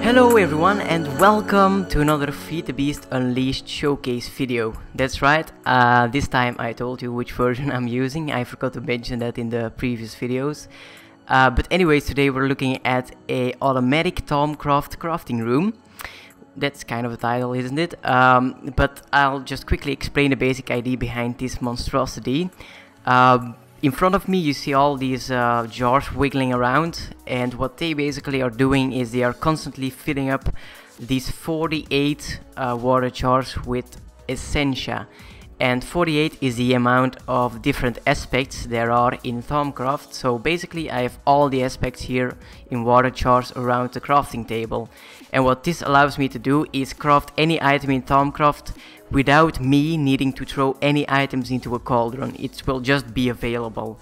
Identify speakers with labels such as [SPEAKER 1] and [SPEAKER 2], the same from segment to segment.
[SPEAKER 1] Hello everyone and welcome to another FTB Unleashed Showcase video. That's right, this time I told you which version I'm using. I forgot to mention that in the previous videos. But anyways, today we're looking at a automatic thaumcraft crafting room. That's kind of a title, isn't it? But I'll just quickly explain the basic idea behind this monstrosity. In front of me you see all these jars wiggling around, and what they basically are doing is they are constantly filling up these 48 water jars with Essentia. And 48 is the amount of different aspects there are in thaumcraft. So basically I have all the aspects here in water jars around the crafting table. And what this allows me to do is craft any item in thaumcraft without me needing to throw any items into a cauldron. It will just be available.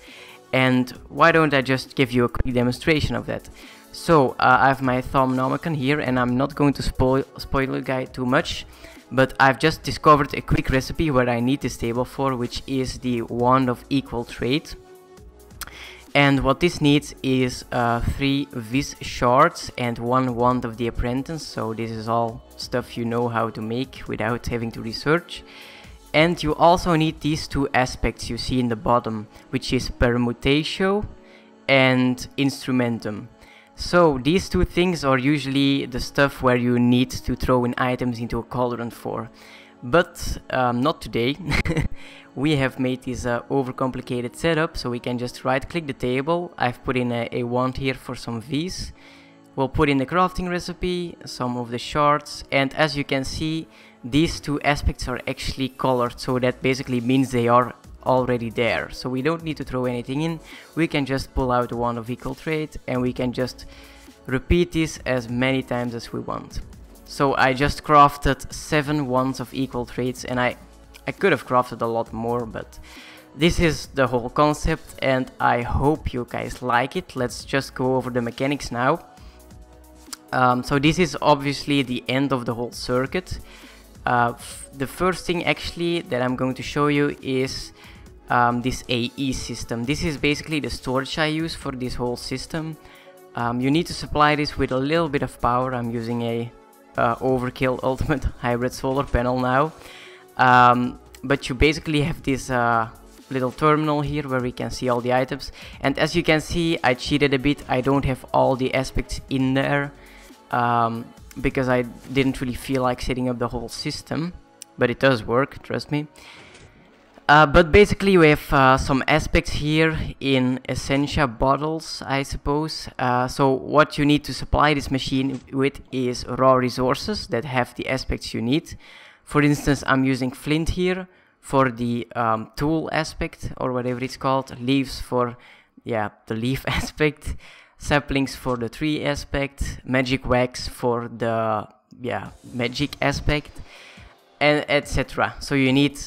[SPEAKER 1] And why don't I just give you a quick demonstration of that? So I have my thaumcraft here, and I'm not going to spoil the guy too much. But I've just discovered a quick recipe where I need this table for, which is the wand of equal trade. And what this needs is 3 vis shards and 1 wand of the apprentice. So this is all stuff you know how to make without having to research. And you also need these 2 aspects you see in the bottom, which is permutatio and instrumentum. So these 2 things are usually the stuff where you need to throw in items into a cauldron for. But not today. We have made this overcomplicated setup, so we can just right click the table. I've put in a wand here for some V's. We'll put in the crafting recipe, some of the shards, and as you can see, these 2 aspects are actually colored, so that basically means they are already there. So we don't need to throw anything in. We can just pull out the wand of equal trade, and we can just repeat this as many times as we want. So I just crafted 7 wands of equal trades, and I could have crafted a lot more, but this is the whole concept and I hope you guys like it. Let's just go over the mechanics now. So this is obviously the end of the whole circuit. The first thing actually that I'm going to show you is this AE system. This is basically the storage I use for this whole system. You need to supply this with a little bit of power. I'm using a overkill ultimate hybrid solar panel now. But you basically have this little terminal here where we can see all the items, and as you can see I cheated a bit. I don't have all the aspects in there because I didn't really feel like setting up the whole system, but it does work, trust me. But basically we have some aspects here in Essentia bottles, I suppose. So what you need to supply this machine with is raw resources that have the aspects you need. For instance, I'm using flint here for the tool aspect, or whatever it's called, leaves for the leaf aspect, saplings for the tree aspect, magic wax for the magic aspect, and etc. So you need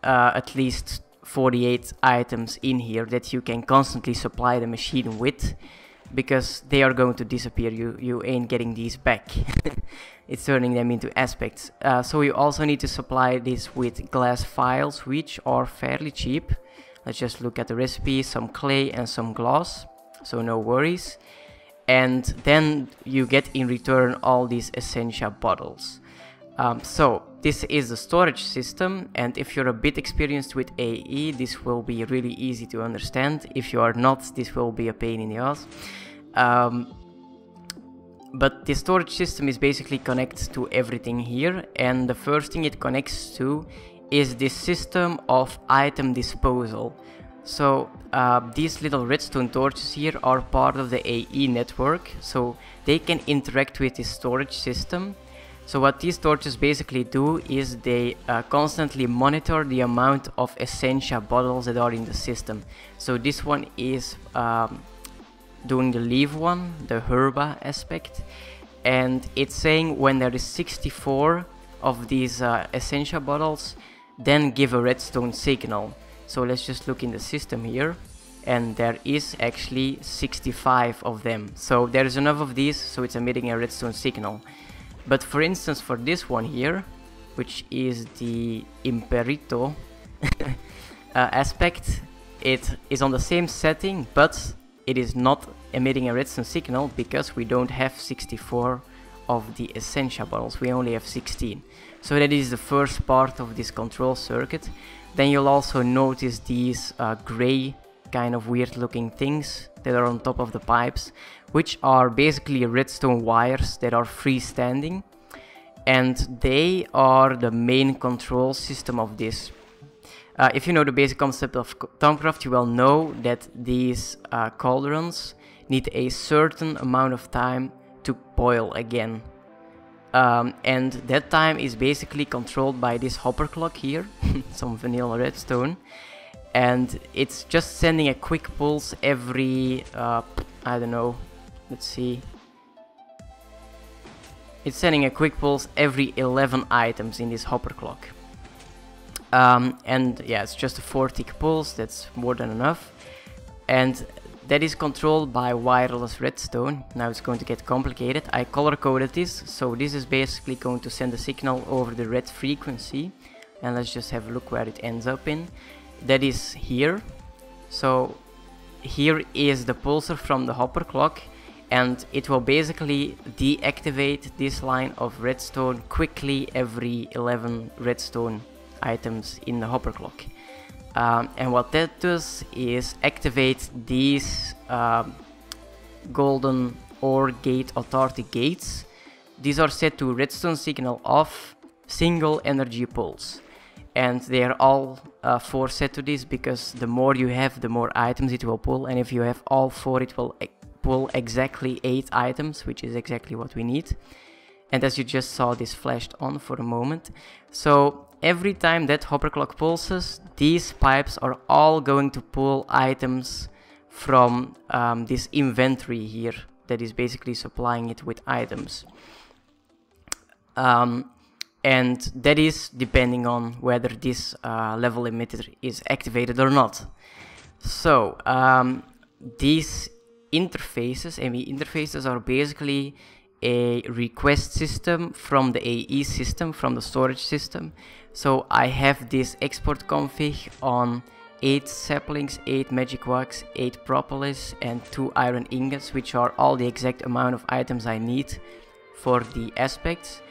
[SPEAKER 1] at least 48 items in here that you can constantly supply the machine with, because they are going to disappear. You ain't getting these back. It's turning them into aspects. So you also need to supply this with glass files, which are fairly cheap. Let's just look at the recipe: some clay and some glass, so no worries. And then you get in return all these Essentia bottles. So this is the storage system, and if you're a bit experienced with AE, this will be really easy to understand. If you are not, this will be a pain in the ass. But the storage system is basically connected to everything here, and the first thing it connects to is this system of item disposal. So these little redstone torches here are part of the AE network, so they can interact with this storage system. So what these torches basically do is they constantly monitor the amount of Essentia bottles that are in the system. So this one is doing the leaf one, the herba aspect, and it's saying when there is 64 of these Essentia bottles, then give a redstone signal. So let's just look in the system here, and there is actually 65 of them. So there's enough of these, so it's emitting a redstone signal. But for instance, for this one here, which is the Imperito aspect, it is on the same setting, but it is not emitting a redstone signal because we don't have 64 of the Essentia bottles. We only have 16. So that is the first part of this control circuit. Then you'll also notice these gray kind of weird looking things that are on top of the pipes, which are basically redstone wires that are freestanding, and they are the main control system of this. If you know the basic concept of thaumcraft, you will know that these cauldrons need a certain amount of time to boil again. And that time is basically controlled by this hopper clock here, some vanilla redstone, and it's just sending a quick pulse every, I don't know, let's see, it's sending a quick pulse every 11 items in this hopper clock. And yeah, it's just a 4-tick pulse, that's more than enough, and that is controlled by wireless redstone. Now it's going to get complicated. I color coded this, so this is basically going to send a signal over the red frequency, and let's just have a look where it ends up in. That is here. So here is the pulsar from the hopper clock, and it will basically deactivate this line of redstone quickly every 11 redstone items in the hopper clock. And what that does is activate these golden OR gate authority gates. These are set to redstone signal off, single energy pulse, and they are all 4 set to this, because the more you have, the more items it will pull, and if you have all 4, it will pull exactly 8 items, which is exactly what we need. And as you just saw, this flashed on for a moment. So every time that hopper clock pulses, these pipes are all going to pull items from this inventory here that is basically supplying it with items. And that is depending on whether this level emitter is activated or not. So these interfaces, ME interfaces, are basically a request system from the AE system, from the storage system. So I have this export config on 8 saplings, 8 magic wax, 8 propolis, and 2 iron ingots, which are all the exact amount of items I need for the aspects.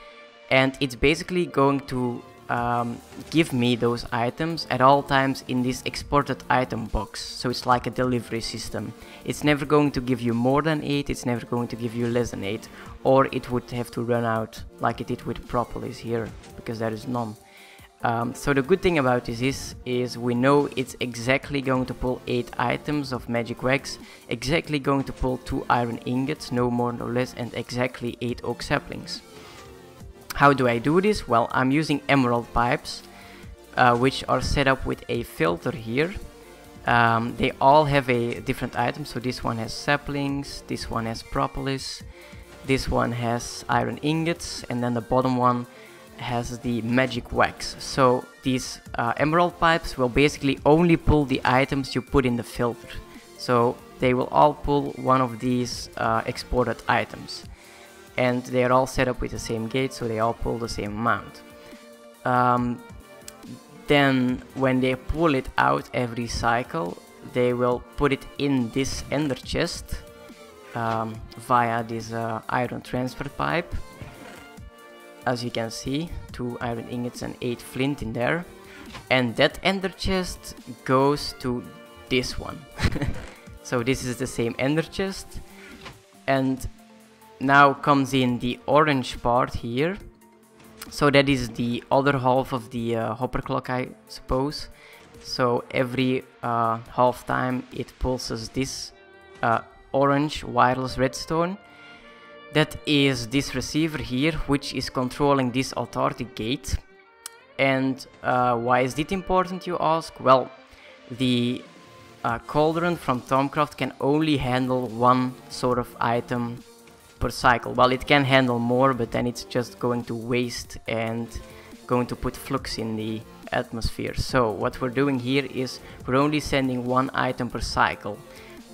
[SPEAKER 1] And it's basically going to give me those items at all times in this exported item box. So it's like a delivery system. It's never going to give you more than 8, it's never going to give you less than 8, or it would have to run out like it did with propolis here, because there is none. So the good thing about this is we know it's exactly going to pull 8 items of magic wax, exactly going to pull 2 iron ingots, no more no less, and exactly 8 oak saplings. How do I do this? Well, I'm using emerald pipes, which are set up with a filter here. They all have a different item, so this one has saplings, this one has propolis, this one has iron ingots, and then the bottom one has the magic wax. So these emerald pipes will basically only pull the items you put in the filter. So they will all pull one of these exported items. And they are all set up with the same gate, so they all pull the same amount. Then when they pull it out every cycle, they will put it in this ender chest via this iron transfer pipe. As you can see, 2 iron ingots and 8 flint in there. And that ender chest goes to this one. So this is the same ender chest. And now comes in the orange part here. So that is the other half of the hopper clock, I suppose. So every half time it pulses this orange wireless redstone. That is this receiver here, which is controlling this authority gate. And why is it important, you ask? Well, the cauldron from thaumcraft can only handle one sort of item per cycle. Well, it can handle more, but then it's just going to waste and going to put flux in the atmosphere. So what we're doing here is we're only sending 1 item per cycle.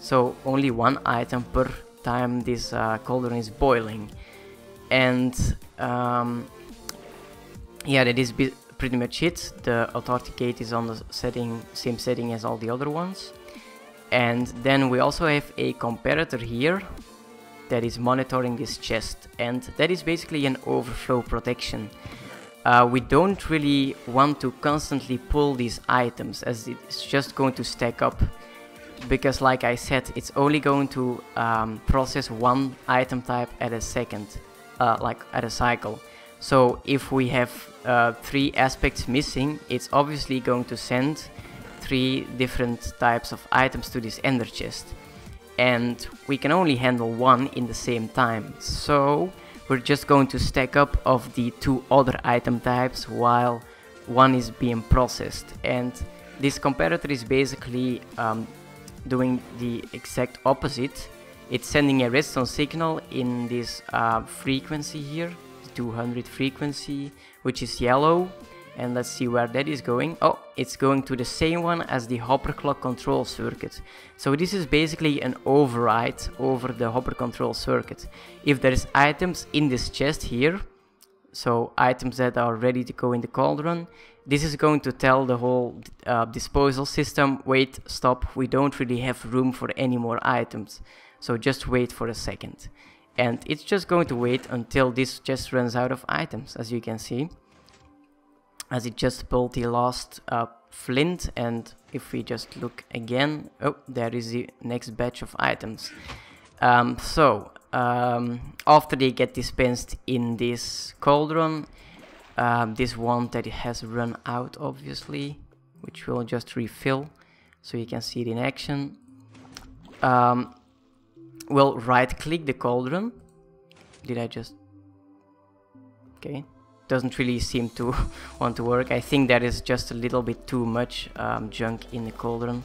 [SPEAKER 1] So only 1 item per time this cauldron is boiling. And yeah, that is pretty much it. The authority gate is on the same setting as all the other ones. And then we also have a comparator here, that is monitoring this chest, and that is basically an overflow protection. We don't really want to constantly pull these items, as it's just going to stack up, because like I said, it's only going to process one item type at a second, like at a cycle. So if we have 3 aspects missing, it's obviously going to send 3 different types of items to this ender chest, and we can only handle 1 in the same time. So we're just going to stack up of the 2 other item types while 1 is being processed, and this comparator is basically doing the exact opposite. It's sending a redstone signal in this frequency here, 200 frequency, which is yellow, and let's see where that is going. Oh, it's going to the same one as the hopper clock control circuit. So this is basically an override over the hopper control circuit. If there's items in this chest here, so items that are ready to go in the cauldron, this is going to tell the whole disposal system, wait, stop, we don't really have room for any more items, so just wait for a second. And it's just going to wait until this just runs out of items, as you can see, as it just pulled the last flint. And if we just look again, oh, there is the next batch of items. After they get dispensed in this cauldron, this one that it has run out, obviously, which will just refill, so you can see it in action. We'll right click the cauldron. Did I just... Okay, doesn't really seem to want to work. I think that is just a little bit too much junk in the cauldron,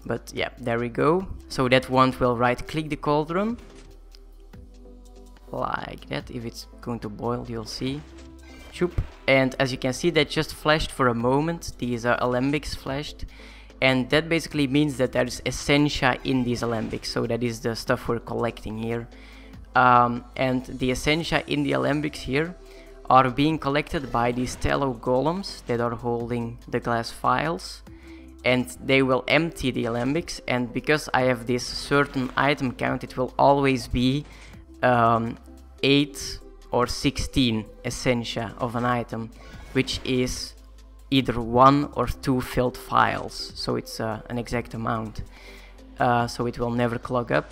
[SPEAKER 1] but yeah, there we go. So that one will right click the cauldron like that. If it's going to boil, you'll see. Choop. And as you can see, that just flashed for a moment. These alembics flashed, and that basically means that there's Essentia in these alembics. So that is the stuff we're collecting here, and the Essentia in the alembics here are being collected by these tallow golems that are holding the glass files, and they will empty the alembics. And because I have this certain item count, it will always be 8 or 16 Essentia of an item, which is either 1 or 2 filled files, so it's an exact amount, so it will never clog up.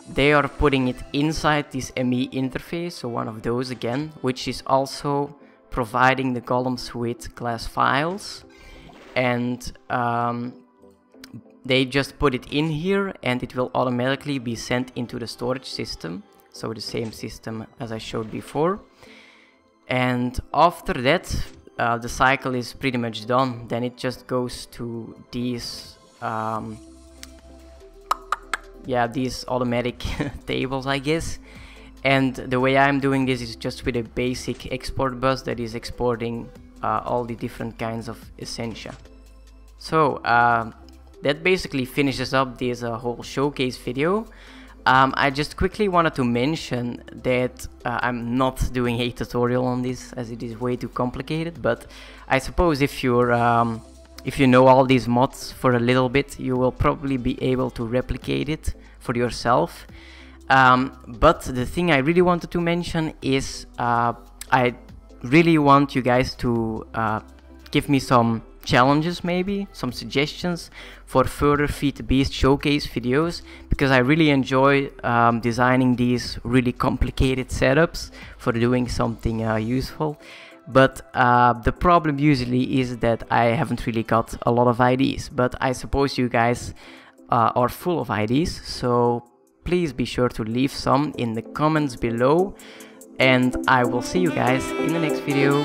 [SPEAKER 1] They are putting it inside this ME interface, so one of those again, which is also providing the golems with glass files, and they just put it in here, and it will automatically be sent into the storage system, so the same system as I showed before. And after that, the cycle is pretty much done. Then it just goes to these these automatic tables, I guess. And the way I'm doing this is just with a basic export bus that is exporting all the different kinds of Essentia. So that basically finishes up this whole showcase video. I just quickly wanted to mention that I'm not doing a tutorial on this, as it is way too complicated, but I suppose if you're if you know all these mods for a little bit, you will probably be able to replicate it for yourself. But the thing I really wanted to mention is I really want you guys to give me some challenges, maybe some suggestions for further Feed the Beast showcase videos, because I really enjoy designing these really complicated setups for doing something useful. But the problem usually is that I haven't really got a lot of ideas, but I suppose you guys are full of ideas, so please be sure to leave some in the comments below, and I will see you guys in the next video.